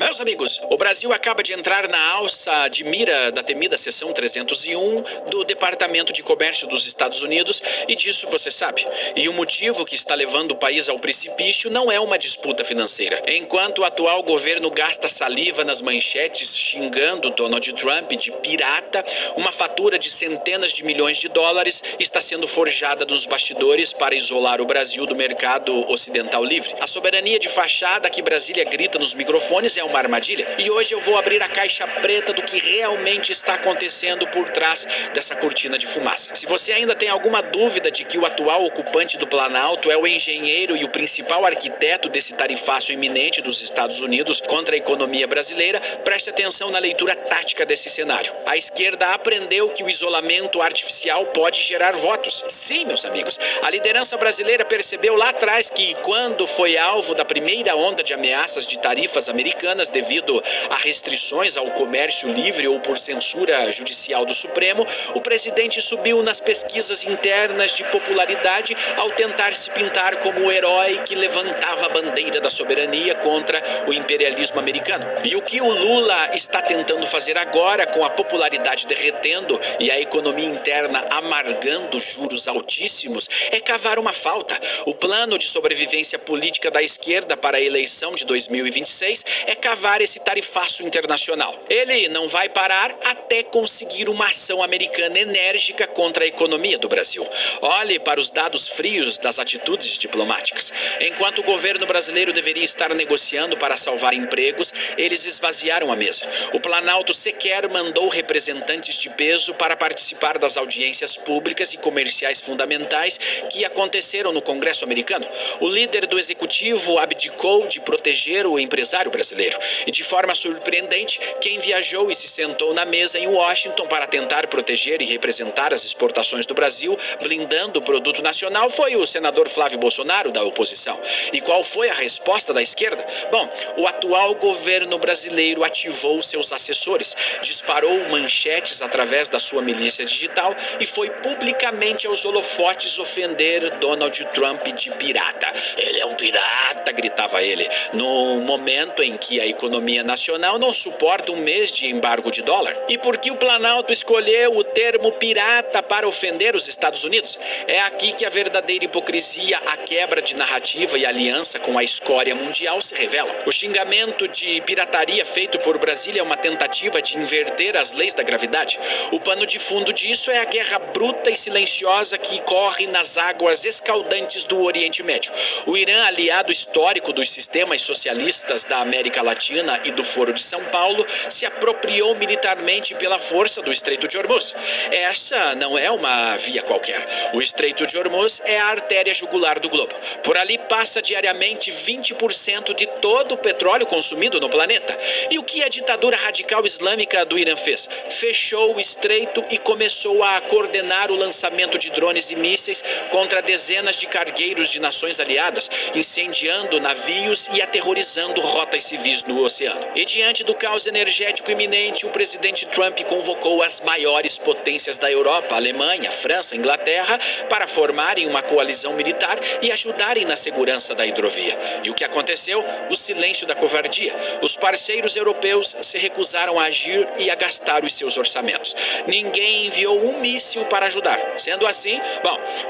Meus amigos, o Brasil acaba de entrar na alça de mira da temida seção 301 do Departamento de Comércio dos Estados Unidos, e disso você sabe. E o motivo que está levando o país ao precipício não é uma disputa financeira. Enquanto o atual governo gasta saliva nas manchetes xingando Donald Trump de pirata, uma fatura de centenas de milhões de dólares está sendo forjada nos bastidores para isolar o Brasil do mercado ocidental livre. A soberania de fachada que Brasília grita nos microfones é uma armadilha, e hoje eu vou abrir a caixa preta do que realmente está acontecendo por trás dessa cortina de fumaça. Se você ainda tem alguma dúvida de que o atual ocupante do Planalto é o engenheiro e o principal arquiteto desse tarifaço iminente dos Estados Unidos contra a economia brasileira, preste atenção na leitura tática desse cenário. A esquerda aprendeu que o isolamento artificial pode gerar votos. Sim, meus amigos, a liderança brasileira percebeu lá atrás que, quando foi alvo da primeira onda de ameaças de tarifas americanas devido a restrições ao comércio livre ou por censura judicial do Supremo, o presidente subiu nas pesquisas internas de popularidade ao tentar se pintar como o herói que levantava a bandeira da soberania contra o imperialismo americano. E o que o Lula está tentando fazer agora, com a popularidade derretendo e a economia interna amargando juros altíssimos, é cavar uma falta. O plano de sobrevivência política da esquerda para a eleição de 2026 é cavar esse tarifaço internacional. Ele não vai parar até conseguir uma ação americana enérgica contra a economia do Brasil. Olhe para os dados frios das atitudes diplomáticas. Enquanto o governo brasileiro deveria estar negociando para salvar empregos, eles esvaziaram a mesa. O Planalto sequer mandou representantes de peso para participar das audiências públicas e comerciais fundamentais que aconteceram no Congresso americano. O líder do executivo abdicou de proteger o empresário brasileiro. E de forma surpreendente, quem viajou e se sentou na mesa em Washington para tentar proteger e representar as exportações do Brasil, blindando o produto nacional, foi o senador Flávio Bolsonaro, da oposição. E qual foi a resposta da esquerda? Bom, o atual governo brasileiro ativou seus assessores, disparou manchetes através da sua milícia digital e foi publicamente aos holofotes ofender Donald Trump de pirata. Ele é um pirata, gritava ele, no momento em que a economia nacional não suporta um mês de embargo de dólar. E por que o Planalto escolheu o termo pirata para ofender os Estados Unidos? É aqui que a verdadeira hipocrisia, a quebra de narrativa e aliança com a escória mundial se revela. O xingamento de pirataria feito por Brasília é uma tentativa de inverter as leis da gravidade. O pano de fundo disso é a guerra bruta e silenciosa que corre nas águas escaldantes do Oriente Médio. O Irã, aliado histórico dos sistemas socialistas da América Latina e do Foro de São Paulo, se apropriou militarmente pela força do Estreito de Hormuz. Essa não é uma via qualquer. O Estreito de Hormuz é a artéria jugular do globo. Por ali passa diariamente 20% de todo o petróleo consumido no planeta. E o que a ditadura radical islâmica do Irã fez? Fechou o estreito e começou a coordenar o lançamento de drones e mísseis contra dezenas de cargueiros de nações aliadas, incendiando navios e aterrorizando rotas civis no oceano. E diante do caos energético iminente, o presidente Trump convocou as maiores potências da Europa, Alemanha, França, Inglaterra, para formarem uma coalizão militar e ajudarem na segurança da hidrovia. E o que aconteceu? O silêncio da covardia. Os parceiros europeus se recusaram a agir e a gastar os seus orçamentos. Ninguém enviou um míssil para ajudar. Sendo assim,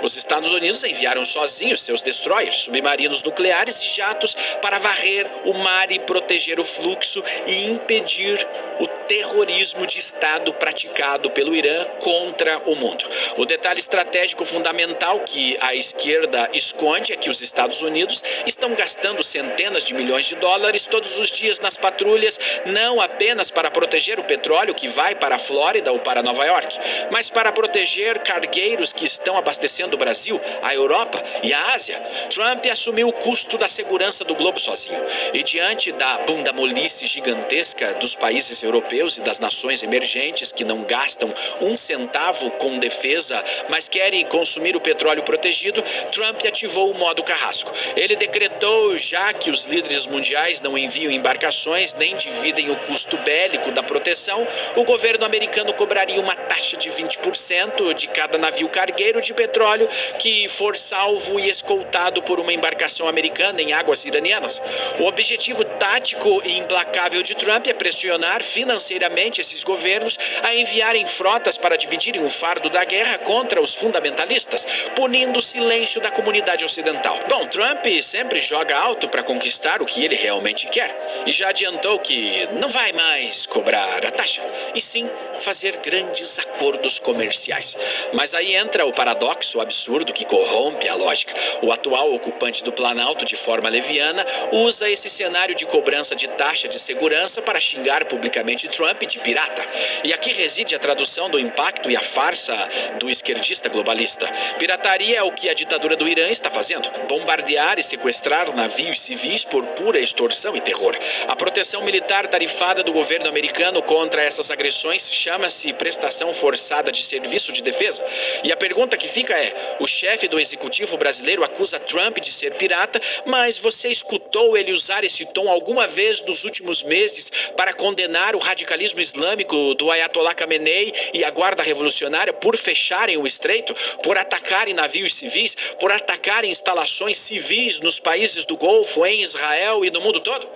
os Estados Unidos enviaram sozinhos seus destroyers, submarinos nucleares e jatos para varrer o mar e proteger o fluxo e impedir o terrorismo de Estado praticado pelo Irã contra o mundo. O detalhe estratégico fundamental que a esquerda esconde é que os Estados Unidos estão gastando centenas de milhões de dólares todos os dias nas patrulhas, não apenas para proteger o petróleo que vai para a Flórida ou para Nova York, mas para proteger cargueiros que estão abastecendo o Brasil, a Europa e a Ásia. Trump assumiu o custo da segurança do globo sozinho. E diante da bundamolice gigantesca dos países europeus e das nações emergentes que não gastam um centavo com defesa, mas querem consumir o petróleo protegido, Trump ativou o modo carrasco. Ele decretou já que os líderes mundiais não enviam embarcações nem dividem o custo bélico da proteção, o governo americano cobraria uma taxa de 20% de cada navio cargueiro de petróleo que for salvo e escoltado por uma embarcação americana em águas iranianas. O objetivo tático tático e implacável de Trump é pressionar financeiramente esses governos a enviarem frotas para dividirem o fardo da guerra contra os fundamentalistas, punindo o silêncio da comunidade ocidental. Bom, Trump sempre joga alto para conquistar o que ele realmente quer e já adiantou que não vai mais cobrar a taxa, e sim fazer grandes acordos comerciais. Mas aí entra o paradoxo absurdo que corrompe a lógica. O atual ocupante do Planalto, de forma leviana, usa esse cenário de cobrança de taxa de segurança para xingar publicamente Trump de pirata. E aqui reside a tradução do impacto e a farsa do esquerdista globalista. Pirataria é o que a ditadura do Irã está fazendo: bombardear e sequestrar navios civis por pura extorsão e terror. A proteção militar tarifada do governo americano contra essas agressões chama-se prestação forçada de serviço de defesa. E a pergunta que fica é: o chefe do executivo brasileiro acusa Trump de ser pirata, mas você escutou ele usar esse tom alguma vez nos últimos meses para condenar o radicalismo islâmico do Ayatollah Khamenei e a Guarda Revolucionária por fecharem o estreito, por atacarem navios civis, por atacarem instalações civis nos países do Golfo, em Israel e no mundo todo?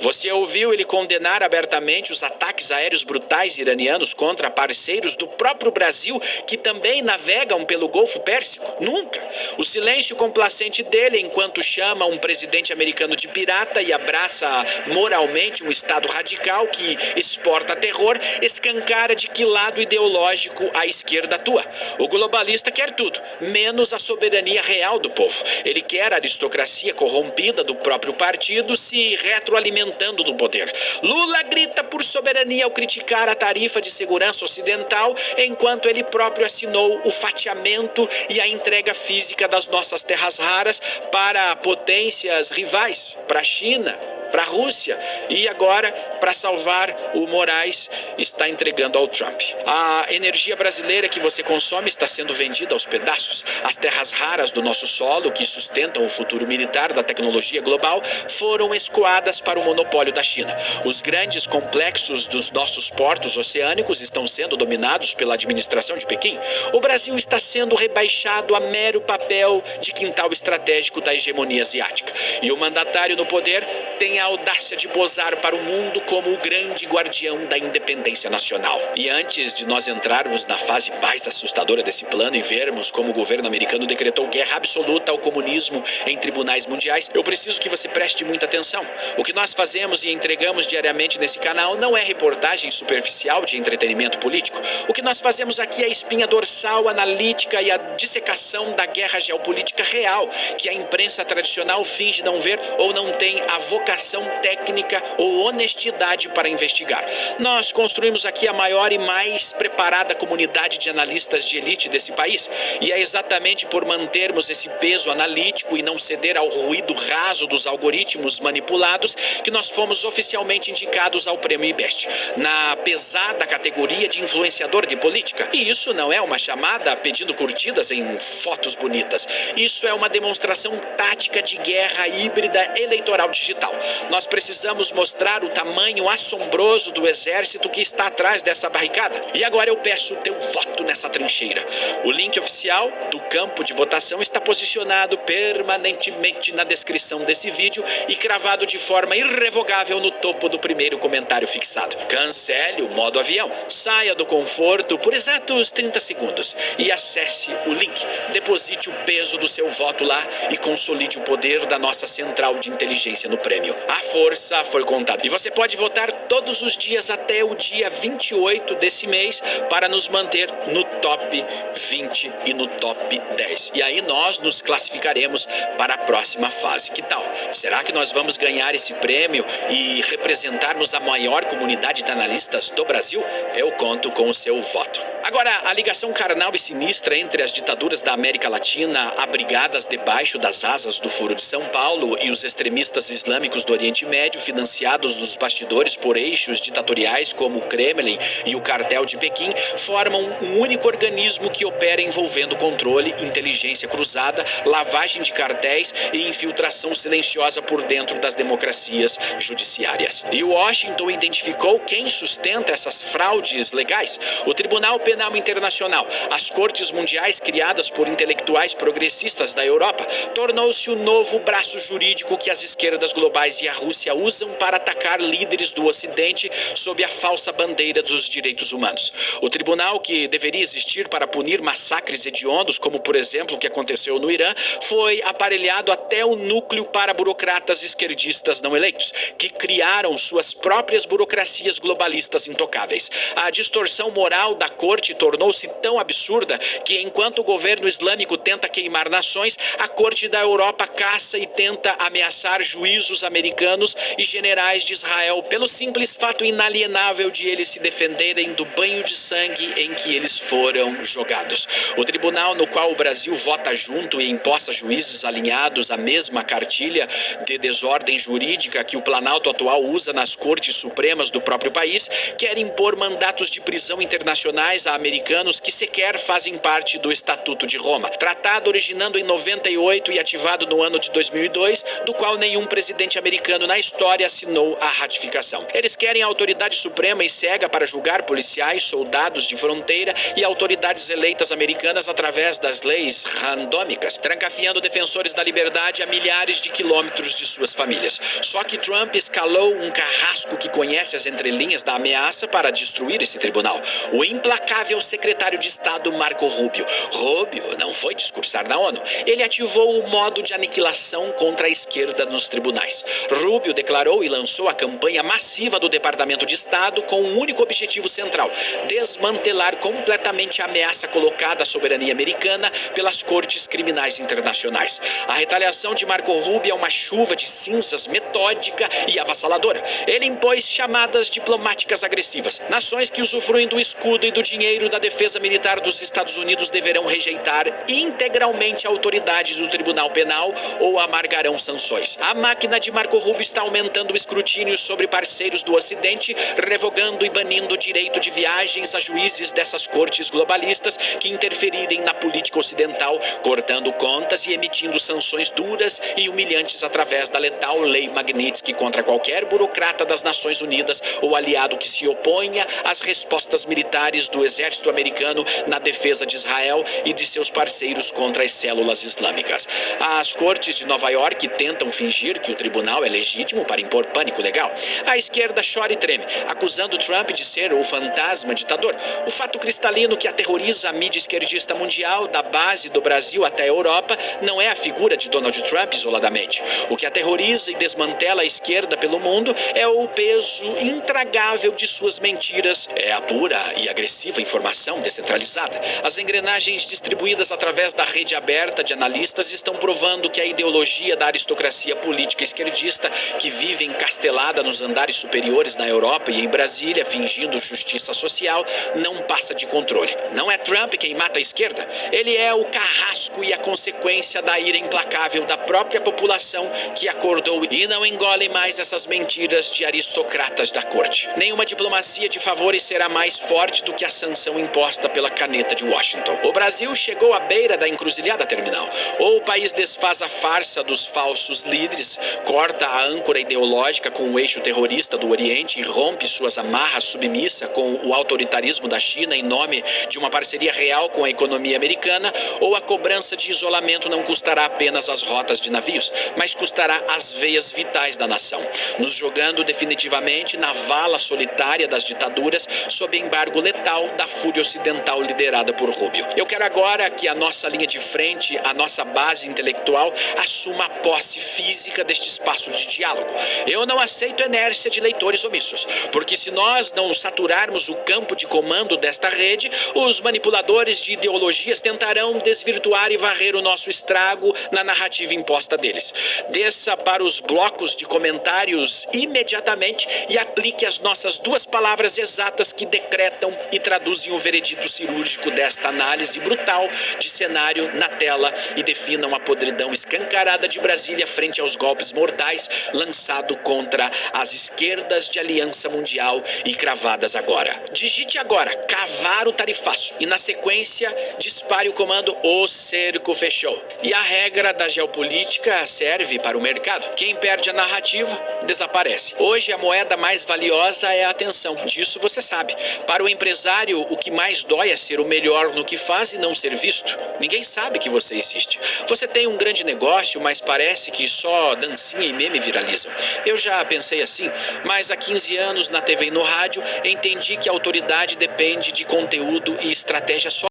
Você ouviu ele condenar abertamente os ataques aéreos brutais iranianos contra parceiros do próprio Brasil que também navegam pelo Golfo Pérsico? Nunca. O silêncio complacente dele enquanto chama um presidente americano de pirata e abraça moralmente um Estado radical que exporta terror escancara de que lado ideológico a esquerda atua. O globalista quer tudo, menos a soberania real do povo. Ele quer a aristocracia corrompida do próprio partido se retroalimentando do poder. Lula grita por soberania ao criticar a tarifa de segurança ocidental, enquanto ele próprio assinou o fatiamento e a entrega física das nossas terras raras para potências rivais, para a China, para a Rússia, e agora, para salvar o Moraes, está entregando ao Trump. A energia brasileira que você consome está sendo vendida aos pedaços. As terras raras do nosso solo, que sustentam o futuro militar da tecnologia global, foram escoadas para o monopólio da China. Os grandes complexos dos nossos portos oceânicos estão sendo dominados pela administração de Pequim. O Brasil está sendo rebaixado a mero papel de quintal estratégico da hegemonia asiática. E o mandatário no poder tem a audácia de posar para o mundo como o grande guardião da independência nacional. E antes de nós entrarmos na fase mais assustadora desse plano e vermos como o governo americano decretou guerra absoluta ao comunismo em tribunais mundiais, eu preciso que você preste muita atenção. O que nós fazemos e entregamos diariamente nesse canal não é reportagem superficial de entretenimento político. O que nós fazemos aqui é a espinha dorsal, analítica e a dissecação da guerra geopolítica real, que a imprensa tradicional finge não ver ou não tem a vocação técnica ou honestidade para investigar. Nós construímos aqui a maior e mais preparada comunidade de analistas de elite desse país, e é exatamente por mantermos esse peso analítico e não ceder ao ruído raso dos algoritmos manipulados que nós fomos oficialmente indicados ao Prêmio IBEST, na pesada categoria de influenciador de política. E isso não é uma chamada pedindo curtidas em fotos bonitas. Isso é uma demonstração tática de guerra híbrida eleitoral digital. Nós precisamos mostrar o tamanho assombroso do exército que está atrás dessa barricada. E agora eu peço o teu voto nessa trincheira. O link oficial do campo de votação está posicionado permanentemente na descrição desse vídeo e cravado de forma irrevogável no topo do primeiro comentário fixado. Cancele o modo avião, saia do conforto por exatos 30 segundos e acesse o link. Deposite o peso do seu voto lá e consolide o poder da nossa central de inteligência no prêmio. A força foi contada. E você pode votar todos os dias até o dia 28 desse mês para nos manter no top 20 e no top 10. E aí nós nos classificaremos para a próxima fase. Que tal? Será que nós vamos ganhar esse prêmio e representarmos a maior comunidade de analistas do Brasil? Eu conto com o seu voto. Agora, a ligação carnal e sinistra entre as ditaduras da América Latina, abrigadas debaixo das asas do Foro de São Paulo, e os extremistas islâmicos do Oriente Médio, financiados nos bastidores por eixos ditatoriais como o Kremlin e o cartel de Pequim, formam um único organismo que opera envolvendo controle, inteligência cruzada, lavagem de cartéis e infiltração silenciosa por dentro das democracias judiciárias. E Washington identificou quem sustenta essas fraudes legais. O Tribunal Penal Internacional, as cortes mundiais criadas por intelectuais progressistas da Europa, tornou-se o novo braço jurídico que as esquerdas globais e a Rússia usam para atacar líderes do Ocidente sob a falsa bandeira dos direitos humanos. O tribunal, que deveria existir para punir massacres hediondos, como por exemplo o que aconteceu no Irã, foi aparelhado até o núcleo para burocratas esquerdistas não eleitos, que criaram suas próprias burocracias globalistas intocáveis. A distorção moral da corte tornou-se tão absurda que, enquanto o governo islâmico tenta queimar nações, a corte da Europa caça e tenta ameaçar juízos americanos e generais de Israel pelo simples fato inalienável de eles se defenderem do banho de sangue em que eles foram jogados. O tribunal, no qual o Brasil vota junto e empossa juízes alinhados à mesma cartilha de desordem jurídica que o Planalto atual usa nas cortes supremas do próprio país, quer impor mandatos de prisão internacionais a americanos que sequer fazem parte do Estatuto de Roma, tratado originando em 98 e ativado no ano de 2002, do qual nenhum presidente americano na história assinou a ratificação. Eles querem a autoridade suprema e cega para julgar policiais, soldados de fronteira e autoridades eleitas americanas através das leis randômicas, trancafiando defensores da liberdade a milhares de quilômetros de suas famílias. Só que Trump escalou um carrasco que conhece as entrelinhas da ameaça para destruir esse tribunal. O implacável secretário de Estado Marco Rubio. Rubio não foi discursar na ONU. Ele ativou o modo de aniquilação contra a esquerda nos tribunais. Rubio declarou e lançou a campanha massiva do Departamento de Estado com um único objetivo central: desmantelar completamente a ameaça colocada à soberania americana pelas cortes criminais internacionais. A retaliação de Marco Rubio é uma chuva de cinzas metódica e avassaladora. Ele impôs chamadas diplomáticas agressivas. Nações que usufruem do escudo e do dinheiro da defesa militar dos Estados Unidos deverão rejeitar integralmente a autoridade do Tribunal Penal ou amargarão sanções. A máquina de Marco Rubio está aumentando o escrutínio sobre parceiros do Ocidente, revogando e banindo o direito de viagens a juízes dessas cortes globalistas que interferirem na política ocidental, cortando contas e emitindo sanções duras e humilhantes através da letal Lei Magnitsky contra qualquer burocrata das Nações Unidas ou aliado que se oponha às respostas militares do exército americano na defesa de Israel e de seus parceiros contra as células islâmicas. As cortes de Nova York tentam fingir que o tribunal é legítimo para impor pânico legal. A esquerda chora e treme, acusando Trump de ser o fantasma ditador. O fato cristalino que aterroriza a mídia esquerdista mundial, da base do Brasil até a Europa, não é a figura de Donald Trump isoladamente. O que aterroriza e desmantela a esquerda pelo mundo é o peso intragável de suas mentiras, é a pura e agressiva informação descentralizada. As engrenagens distribuídas através da rede aberta de analistas estão provando que a ideologia da aristocracia política esquerdista, que vive encastelada nos andares superiores na Europa e em Brasília, fingindo justiça social, não passa de controle. Não é Trump quem mata a esquerda, ele é o carrasco e a consequência da ira implacável da própria população que acordou e não engole mais essas mentiras de aristocratas da corte. Nenhuma diplomacia de favores será mais forte do que a sanção imposta pela caneta de Washington. O Brasil chegou à beira da encruzilhada terminal. Ou o país desfaz a farsa dos falsos líderes, corta a âncora ideológica com o eixo terrorista do Oriente e rompe suas amarras submissa com o autoritarismo da China em nome de uma parceria real com a economia americana, ou a cobrança de isolamento não custará apenas as rotas de navios, mas custará as veias vitais da nação, nos jogando definitivamente na vala solitária das ditaduras sob embargo letal da fúria ocidental liderada por Rubio. Eu quero agora que a nossa linha de frente, a nossa base intelectual, assuma a posse física deste espaço de diálogo. Eu não aceito inércia de leitores omissos, porque se nós não saturarmos o campo de comando desta rede, os manipuladores de ideologias tentarão desvirtuar e varrer o nosso estrago na narrativa imposta deles. Desça para os blocos de comentários imediatamente e aplique as nossas duas palavras exatas que decretam e traduzem o veredito cirúrgico desta análise brutal de cenário na tela e definam a podridão escancarada de Brasília frente aos golpes mortais lançado contra as esquerdas de aliança mundial e cravadas agora. Digite agora, cavar o tarifaço e na sequência dispare o comando "O cerco fechou". E a regra da geopolítica serve para o mercado. Quem perde a narrativa, desaparece. Hoje a moeda moeda mais valiosa é a atenção. Disso você sabe. Para o empresário, o que mais dói é ser o melhor no que faz e não ser visto. Ninguém sabe que você existe. Você tem um grande negócio, mas parece que só dancinha e meme viralizam. Eu já pensei assim, mas há 15 anos na TV e no rádio entendi que a autoridade depende de conteúdo e estratégia só.